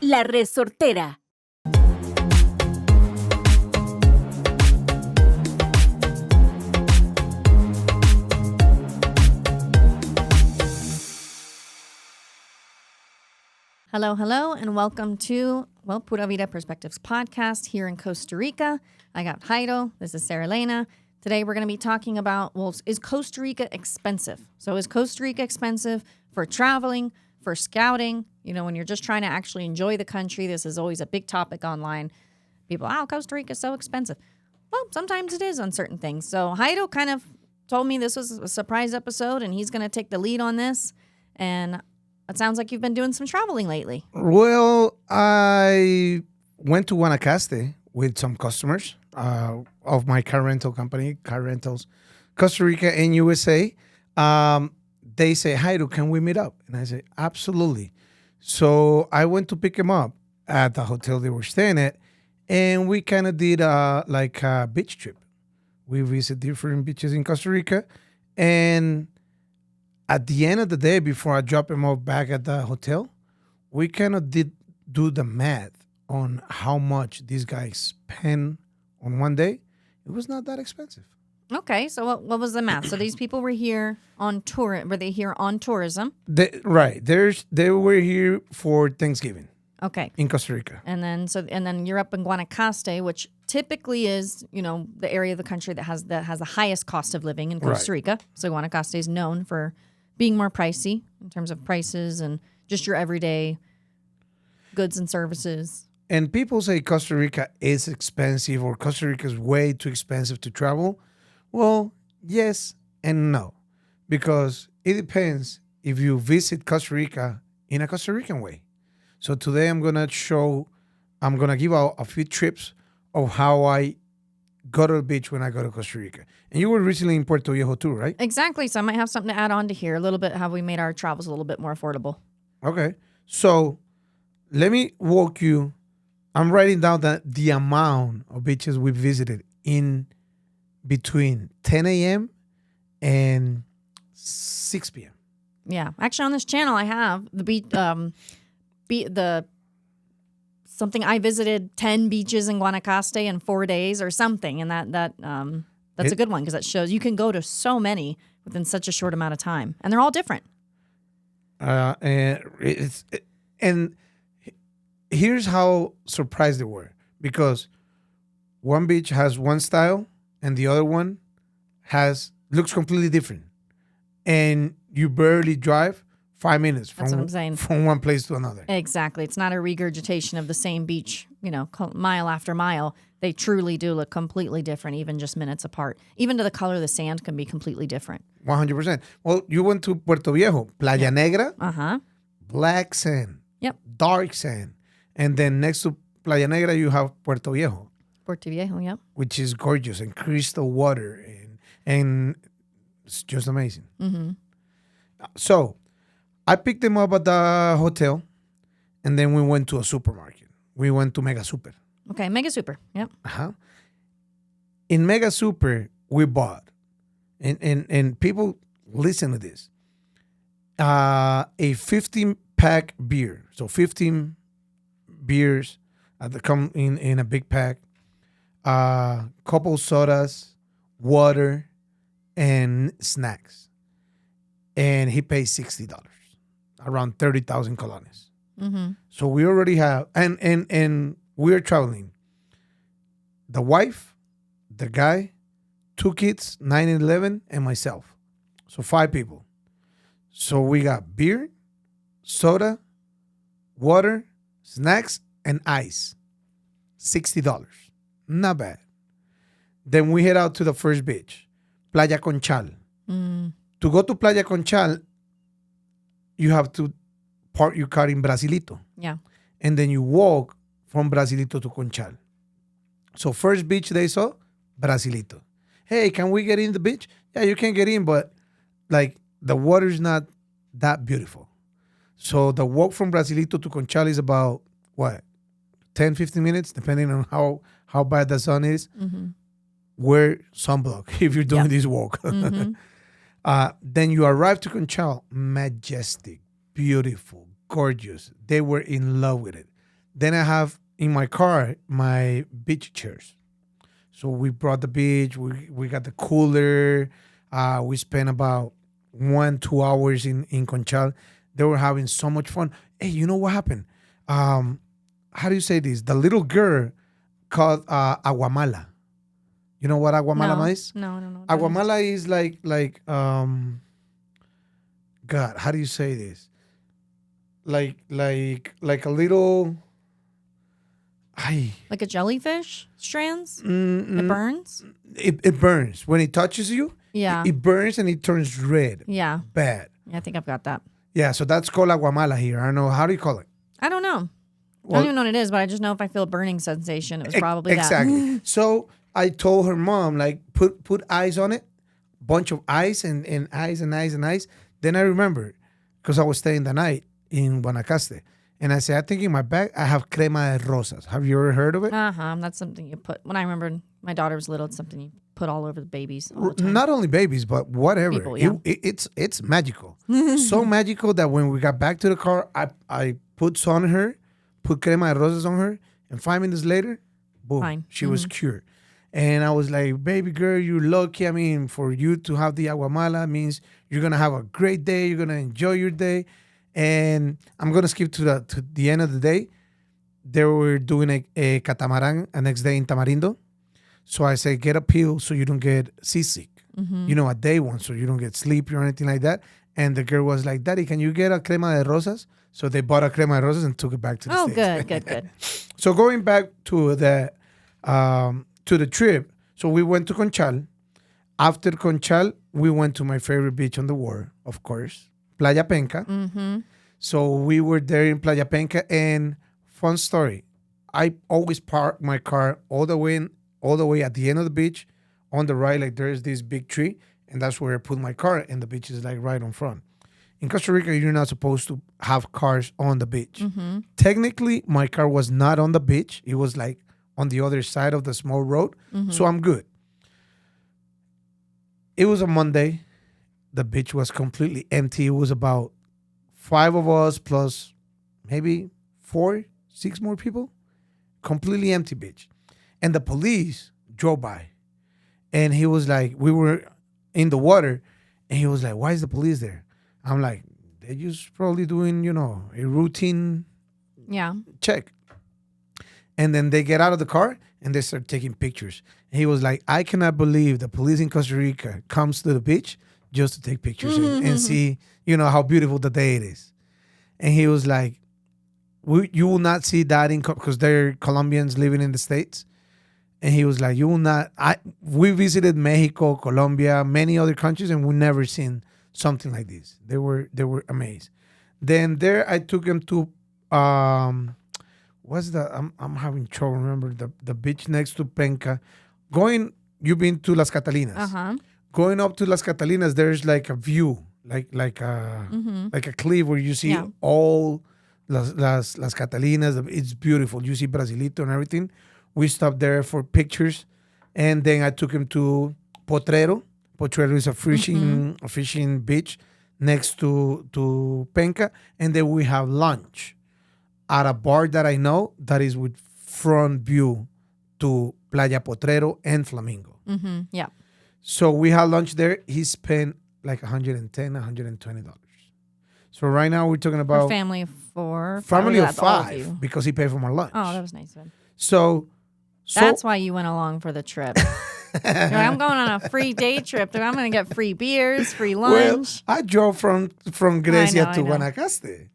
La Resortera. Hello, and welcome to, Pura Vida Perspectives podcast here in Costa Rica. I got Jairo. This is Sarah Elena. Today we're going to be talking about, is Costa Rica expensive? So is Costa Rica expensive for traveling, for scouting? You know, when you're just trying to actually enjoy the country, this is always a big topic online. People, Costa Rica is so expensive. Well, sometimes it is on certain things. So Jairo kind of told me this was a surprise episode, and he's going to take the lead on this. And it sounds like you've been doing some traveling lately. Well, I went to Guanacaste with some customers of my car rental company, Car Rentals, Costa Rica and USA. They say, Jairo, can we meet up? And I say, absolutely. So I went to pick them up at the hotel they were staying at, and we kind of did like a beach trip. We visit different beaches in Costa Rica, and at the end of the day, before I drop him off back at the hotel, we kind of did do the math on how much these guys spend on one day. It was not that expensive. Okay, so what was the math? So these people were here on tour. Were they here on tourism? They were here for Thanksgiving. Okay. In Costa Rica. And then you're up in Guanacaste, which typically is, the area of the country that has the highest cost of living in Costa Rica. So Guanacaste is known for being more pricey in terms of prices and just your everyday goods and services. And people say Costa Rica is expensive or Costa Rica is way too expensive to travel. Well, yes and no, because it depends if you visit Costa Rica in a Costa Rican way. So today I'm going to give out a few trips of how I go to the beach when I go to Costa Rica. And you were recently in Puerto Viejo too, right? Exactly. So I might have something to add on to here, a little bit how we made our travels a little bit more affordable. Okay. So let me walk you. I'm writing down the amount of beaches we visited in between 10 a.m. and 6 p.m. Yeah. Actually, on this channel, I have something I visited 10 beaches in Guanacaste in 4 days or something. And that's a good one because that shows you can go to so many within such a short amount of time. And they're all different. And here's how surprised they were. Because one beach has one style and the other one looks completely different. And you barely drive 5 minutes from one place to another. Exactly. It's not a regurgitation of the same beach, mile after mile. They truly do look completely different, even just minutes apart. Even to the color of the sand can be completely different. 100%. Well, you went to Puerto Viejo, Playa Negra, black sand, dark sand. And then next to Playa Negra, you have Puerto Viejo. Puerto Viejo, yep. Which is gorgeous and crystal water. And it's just amazing. Mm-hmm. So I picked them up at the hotel, and then we went to a supermarket. We went to Mega Super. Okay, Mega Super. Yep. In Mega Super, we bought, and people listen to this, a 15-pack beer. So 15 beers that come in a big pack, couple sodas, water, and snacks. And he pays $60. Around 30,000 colones. Mm-hmm. So we already have, and we're traveling. The wife, the guy, 2 kids, 9 and 11, and myself. So 5 people. So we got beer, soda, water, snacks, and ice. $60. Not bad. Then we head out to the first beach, Playa Conchal. Mm. To go to Playa Conchal, you have to park your car in Brasilito. Yeah. And then you walk from Brasilito to Conchal. So first beach they saw, Brasilito. Hey, can we get in the beach? Yeah, you can get in, but like the water's not that beautiful. So the walk from Brasilito to Conchal is about, 10, 15 minutes, depending on how bad the sun is. Mm-hmm. Wear sunblock if you're doing this walk. Mm-hmm. Then you arrive to Conchal, majestic, beautiful, gorgeous. They were in love with it. Then I have in my car my beach chairs. So we brought the beach. We got the cooler. We spent about 1-2 hours in Conchal. They were having so much fun. Hey, you know what happened? How do you say this? The little girl called Aguamala. You know what Aguamala is? No, no, no. Aguamala is like God, how do you say this? Like a little. Like a jellyfish strands? It burns? It burns. When it touches you, Yeah. it burns and it turns red. Yeah. Bad. I think I've got that. Yeah, so that's called aguamala here. I don't know. How do you call it? I don't know. I Well, don't even know what it is, but I just know if I feel a burning sensation, it was probably exactly. So I told her mom, like, put ice on it, bunch of ice and ice and ice and ice. Then I remembered, because I was staying the night in Guanacaste. And I said, I think in my bag, I have crema de rosas. Have you ever heard of it? that. That's something you put. When I remember my daughter was little, it's something you put all over the babies all the time. Not only babies, but whatever. People, yeah. It's magical. So magical that when we got back to the car, I put some on her, put crema de rosas on her, and 5 minutes later, boom, Fine. she was cured. And I was like, baby girl, you're lucky. I mean, for you to have the aguamala means you're going to have a great day. You're going to enjoy your day. And I'm going to skip to the end of the day. They were doing a catamaran the next day in Tamarindo. So I said, get a pill so you don't get seasick. You know, a day one, so you don't get sleepy or anything like that. And the girl was like, Daddy, can you get a crema de rosas? So they bought a crema de rosas and took it back to the States. Good. So going back to the trip, so we went to Conchal. After Conchal, we went to my favorite beach on the world, of course, Playa Penca. So we were there in Playa Penca, and fun story, I always park my car all the way at the end of the beach. On the right, like there's this big tree, and that's where I put my car, and the beach is like right on front. In Costa Rica, you're not supposed to have cars on the beach. Technically, my car was not on the beach. It was like on the other side of the small road, so I'm good. It was a Monday. The beach was completely empty. It was about 5 of us plus maybe 4, 6 more people. Completely empty beach. And the police drove by. And he was like, we were in the water. And he was like, why is the police there? I'm like, they're just probably doing, a routine check. And then they get out of the car and they start taking pictures. And he was like, I cannot believe the police in Costa Rica comes to the beach just to take pictures and see, how beautiful the day it is. And he was like, you will not see that because they're Colombians living in the States. And he was like, you will not. We visited Mexico, Colombia, many other countries, and we never seen something like this. They were amazed. Then there I took him to I'm having trouble remember the beach next to Penca. You've been to Las Catalinas. Going up to Las Catalinas, there's like a view, like a cliff where you see all Las Catalinas. It's beautiful. You see Brasilito and everything. We stopped there for pictures, and then I took him to Potrero. Potrero is a fishing beach next to Penca, and then we have lunch at a bar that I know that is with front view to Playa Potrero and Flamingo. Yeah. So we had lunch there. He spent like $110, $120. So right now we're talking about A family of 4. family of That's all of you. 5 because he paid for my lunch. Oh, that was nice of him. So That's why you went along for the trip. You're like, I'm going on a free day trip. I'm going to get free beers, free lunch. I drove from Grecia I to know. Guanacaste.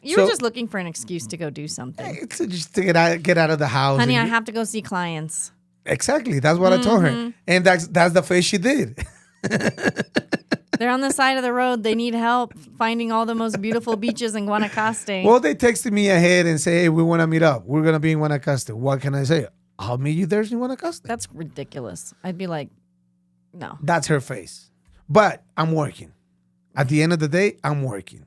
You were just looking for an excuse to go do something. It's just to get out of the house. Honey, and I have to go see clients. Exactly. That's what I told her. And that's the face she did. They're on the side of the road. They need help finding all the most beautiful beaches in Guanacaste. Well, they texted me ahead and say, hey, we want to meet up. We're going to be in Guanacaste. What can I say? I'll meet you there in Guanacaste. That's ridiculous. I'd be like, no. That's her face. But I'm working. At the end of the day, I'm working.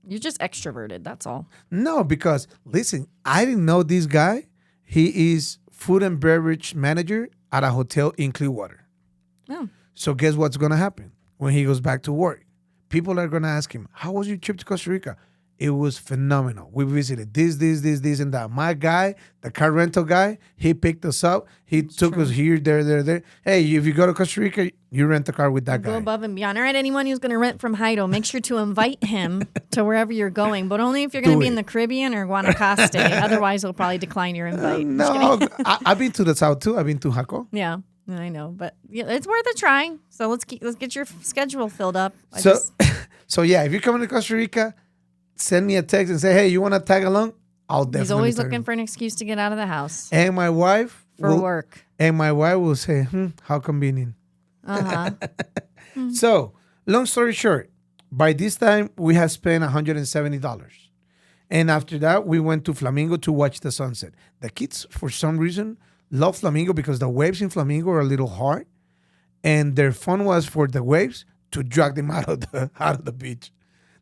You're just extroverted. That's all. No, because listen, I didn't know this guy. He is food and beverage manager at a hotel in Clearwater. Oh. So guess what's going to happen when he goes back to work? People are going to ask him, how was your trip to Costa Rica? It was phenomenal. We visited this, and that. My guy, the car rental guy, he picked us up. He took us here, there. Hey, if you go to Costa Rica, you rent a car with that Go guy. above and beyond. All right, anyone who's going to rent from Heido, make sure to invite him to wherever you're going, but only if you're going to be in the Caribbean or Guanacaste. Otherwise, he'll probably decline your invite. No, I've been to the south too. I've been to Jaco. Yeah, I know, but yeah, it's worth a try. So let's get your schedule filled up. So yeah, if you're coming to Costa Rica, send me a text and say, hey, you want to tag along? I'll definitely. He's always looking for an excuse to get out of the house. And my wife work. And my wife will say, how convenient. So, long story short, by this time we had spent $170. And after that, we went to Flamingo to watch the sunset. The kids, for some reason, love Flamingo because the waves in Flamingo are a little hard. And their fun was for the waves to drag them out of the beach.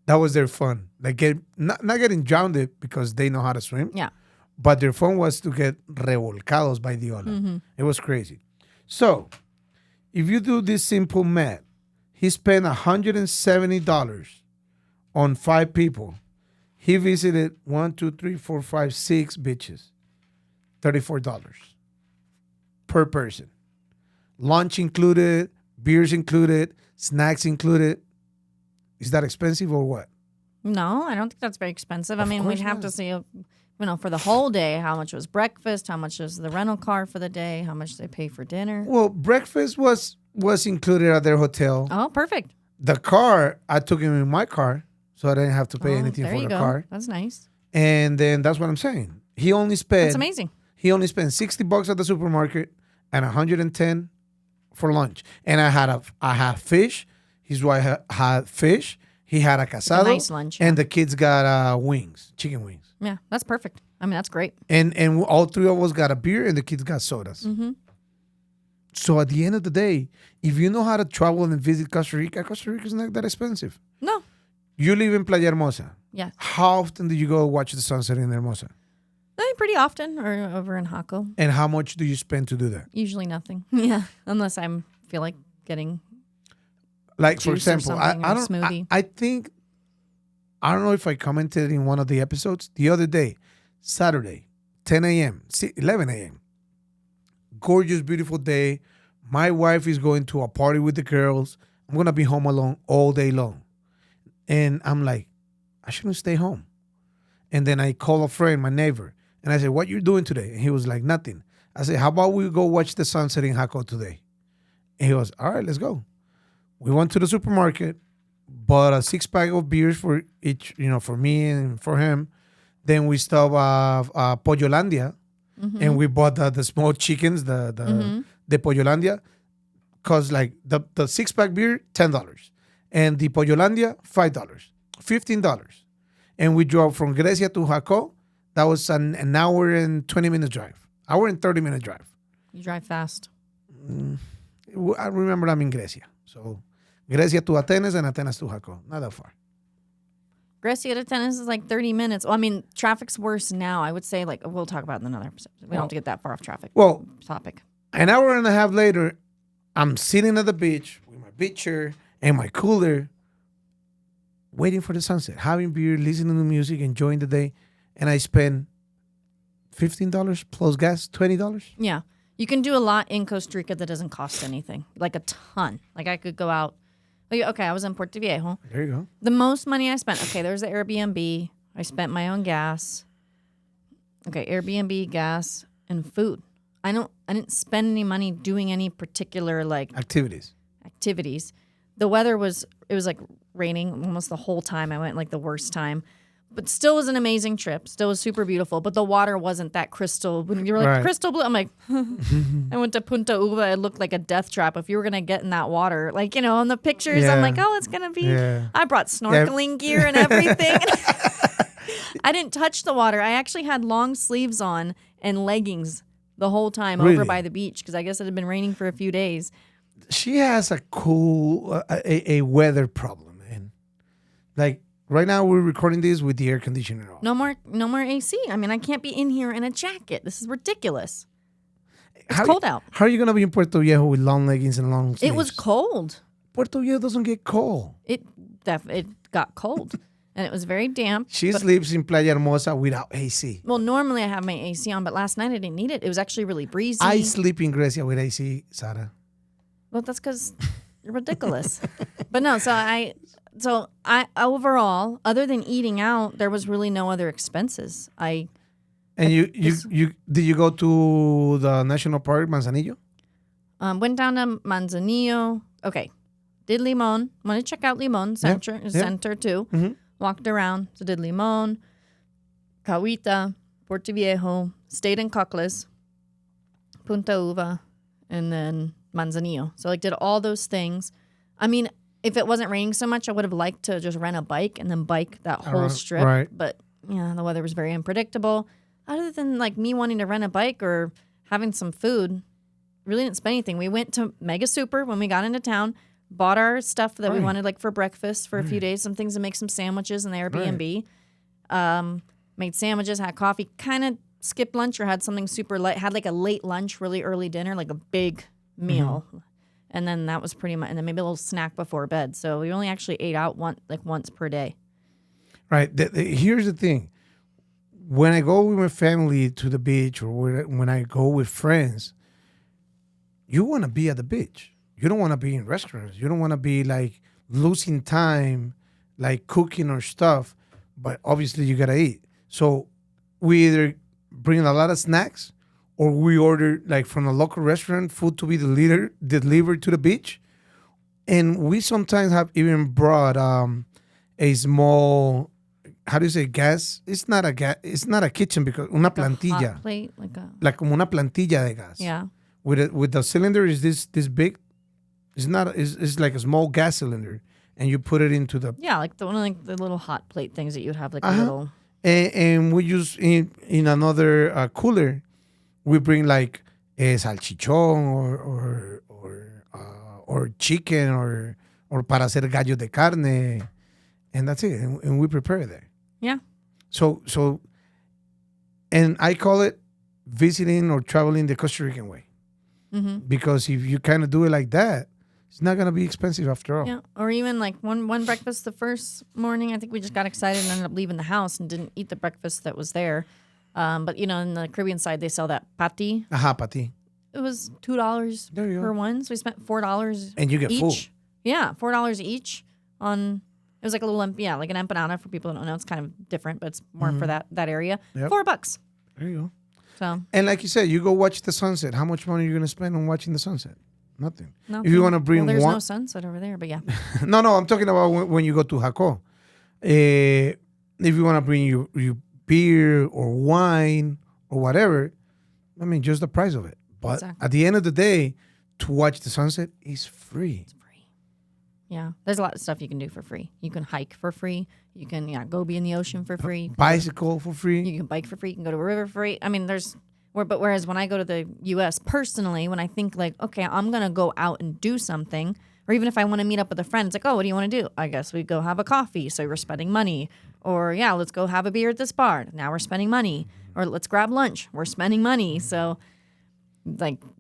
That was their fun. Like not getting drowned because they know how to swim. Yeah. But their fun was to get revolcados by the ola. It was crazy. So, if you do this simple math, he spent $170 on 5 people. He visited 1, 2, 3, 4, 5, 6 beaches. $34 per person. Lunch included, beers included, snacks included. Is that expensive or what? No, I don't think that's very expensive. I mean, we'd have to see, for the whole day, how much was breakfast, how much was the rental car for the day, how much they pay for dinner. Well, breakfast was included at their hotel. Oh, perfect. The car, I took him in my car, so I didn't have to pay anything for the car. That's nice. And then that's what I'm saying. He only spent. That's amazing. He only spent $60 at the supermarket and $110 for lunch. And I had fish. His wife had fish. He had a casado. A nice lunch. Yeah. And the kids got wings, chicken wings. Yeah, that's perfect. I mean, that's great. And all 3 of us got a beer, and the kids got sodas. Mm-hmm. So at the end of the day, if you know how to travel and visit Costa Rica is not that expensive. No. You live in Playa Hermosa. Yeah. How often do you go watch the sunset in Hermosa? Pretty often, or over in Jaco. And how much do you spend to do that? Usually nothing. Yeah, unless I feel like getting like, for example, I think, I don't know if I commented in one of the episodes the other day, Saturday, 10 a.m., 11 a.m. Gorgeous, beautiful day. My wife is going to a party with the girls. I'm going to be home alone all day long. And I'm like, I shouldn't stay home. And then I call a friend, my neighbor, and I said, what you doing today? And he was like, nothing. I said, how about we go watch the sunset in Jaco today? And he was, all right, let's go. We went to the supermarket, bought a 6-pack of beers for each, for me and for him. Then we stopped Pollolandia, and we bought the small chickens, the Pollolandia, because like the 6-pack beer, $10, and the Pollolandia, $5, $15. And we drove from Grecia to Jaco. That was an hour and 20 minutes drive. Hour and 30-minute drive. You drive fast. I remember I'm in Grecia. So Grecia to Atenas and Atenas to Jaco. Not that far. Grecia to Atenas is like 30 minutes. Well, I mean, traffic's worse now. I would say, we'll talk about it in another episode. We don't have to get that far off traffic. Well, topic. An hour and a half later, I'm sitting at the beach with my beach chair and my cooler, waiting for the sunset, having beer, listening to music, enjoying the day. And I spend $15 plus gas, $20. Yeah. You can do a lot in Costa Rica that doesn't cost anything, like a ton. Like I could go out. Okay, I was in Puerto Viejo. There you go. The most money I spent, there's the Airbnb. I spent my own gas. Okay, Airbnb, gas, and food. I didn't spend any money doing any particular activities. The weather was raining almost the whole time. I went the worst time. But still was an amazing trip. Still was super beautiful. But the water wasn't that crystal. When you were like, crystal blue, I'm like, I went to Punta Uva. It looked like a death trap. If you were going to get in that water, on the pictures, I'm like, oh, it's going to be. Yeah. I brought snorkeling gear and everything. I didn't touch the water. I actually had long sleeves on and leggings the whole time over by the beach because I guess it had been raining for a few days. She has a cool, a weather problem, man. Right now, we're recording this with the air conditioner on. No more AC. I mean, I can't be in here in a jacket. This is ridiculous. It's cold out. How are you going to be in Puerto Viejo with long leggings and long sleeves? It was cold. Puerto Viejo doesn't get cold. It got cold. and it was very damp. She sleeps in Playa Hermosa without AC. Well, normally I have my AC on, but last night I didn't need it. It was actually really breezy. I sleep in Grecia with AC, Sarah. Well, that's because you're ridiculous. But no, so I overall, other than eating out, there was really no other expenses. And you did you go to the national park Manzanillo? Went down to Manzanillo. Okay, did Limon. Want to check out Limon Center too. Mm-hmm. Walked around. So did Limon, Cahuita, Puerto Viejo. Stayed in Cocles, Punta Uva, and then Manzanillo. So did all those things. I mean, if it wasn't raining so much, I would have liked to just rent a bike and then bike that whole strip. Right. But yeah, the weather was very unpredictable. Other than me wanting to rent a bike or having some food, really didn't spend anything. We went to Mega Super when we got into town, bought our stuff that we wanted for breakfast for a few days, some things to make some sandwiches in the Airbnb. Made sandwiches, had coffee, kind of skipped lunch or had something super light, had a late lunch, really early dinner, a big meal. And then that was pretty much, and then maybe a little snack before bed. So we only actually ate out once per day. Right. Here's the thing. When I go with my family to the beach or when I go with friends, you want to be at the beach. You don't want to be in restaurants. You don't want to be losing time, cooking or stuff. But obviously you got to eat. So we either bring a lot of snacks or we order from a local restaurant food to be delivered to the beach. And we sometimes have even brought a small, how do you say, gas? It's not a kitchen because una plantilla. A hot plate, como una plantilla de gas. Yeah. With the cylinder is this big. It's not. It's like a small gas cylinder, and you put it into the. Yeah, one of the little hot plate things that you'd have a little. And we use in another cooler, we bring salchichón or chicken or para hacer gallos de carne, and that's it. And we prepare there. Yeah. So, and I call it visiting or traveling the Costa Rican way. Mm-hmm. Because if you kind of do it like that, it's not going to be expensive after all. Yeah. Or even one breakfast the first morning, I think we just got excited and ended up leaving the house and didn't eat the breakfast that was there. But, in the Caribbean side, they sell that pati. Pati. It was $2 per one. So we spent $4 and you get each. full. Yeah, $4 each on... It was like a little, like an empanada for people who don't know. It's kind of different, but it's more for that area. Yep. $4. There you go. So, and like you said, you go watch the sunset. How much money are you going to spend on watching the sunset? Nothing. Nothing. If you want to bring there's no sunset over there, but yeah. No, I'm talking about when you go to Jaco. If you want to bring your beer or wine or whatever, I mean, just the price of it. But at the end of the day, to watch the sunset is free. It's free. Yeah. There's a lot of stuff you can do for free. You can hike for free. You can go be in the ocean for free. Bicycle for free. You can bike for free. You can go to a river for free. I mean, whereas when I go to the U.S. personally, when I think okay, I'm going to go out and do something, or even if I want to meet up with a friend, it's oh, what do you want to do? I guess we go have a coffee. So we're spending money. Or yeah, let's go have a beer at this bar. Now we're spending money. Or let's grab lunch. We're spending money. So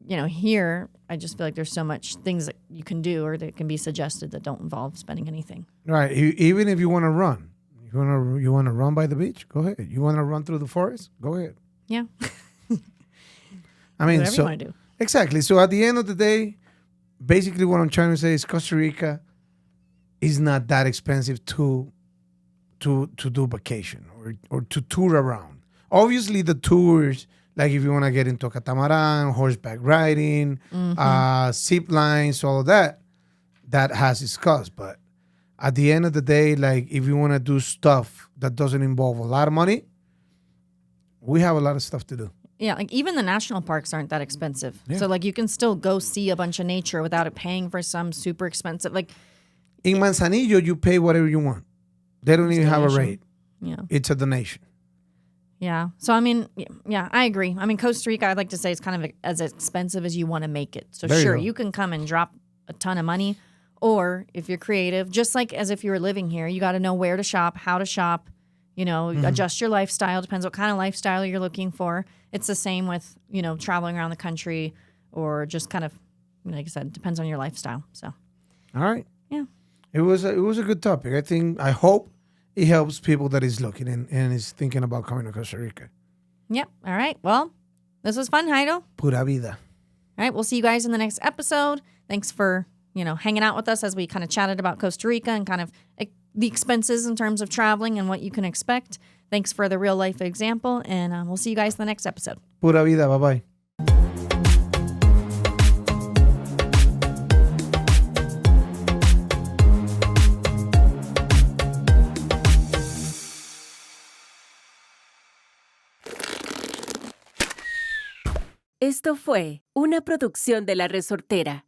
here, I just feel like there's so much things that you can do or that can be suggested that don't involve spending anything. Right. Even if you want to run. You want to run by the beach? Go ahead. You want to run through the forest? Go ahead. Yeah. I mean, whatever you want to do. Exactly. So at the end of the day, basically what I'm trying to say is Costa Rica is not that expensive to do vacation or to tour around. Obviously, the tours, if you want to get into a catamaran, horseback riding, zip lines, all of that has its cost. But at the end of the day, if you want to do stuff that doesn't involve a lot of money, we have a lot of stuff to do. Yeah, even the national parks aren't that expensive. Yeah. So you can still go see a bunch of nature without it paying for some super expensive. In Manzanillo, you pay whatever you want. They don't even have a rate. Yeah, it's a donation. Yeah. So I mean, yeah, I agree. I mean, Costa Rica, I'd like to say, is kind of as expensive as you want to make it. So sure, you can come and drop a ton of money, or if you're creative, just as if you were living here, you got to know where to shop, how to shop. Adjust your lifestyle. Depends what kind of lifestyle you're looking for. It's the same with, traveling around the country or just kind of, like I said, depends on your lifestyle. So, all right. Yeah. It was a good topic. I hope it helps people that is looking and is thinking about coming to Costa Rica. Yep. All right. Well, this was fun, Jairo. Pura vida. All right. We'll see you guys in the next episode. Thanks for, hanging out with us as we kind of chatted about Costa Rica and kind of the expenses in terms of traveling and what you can expect. Thanks for the real life example. And we'll see you guys in the next episode. Pura vida. Bye-bye. Esto fue una producción de La Resortera.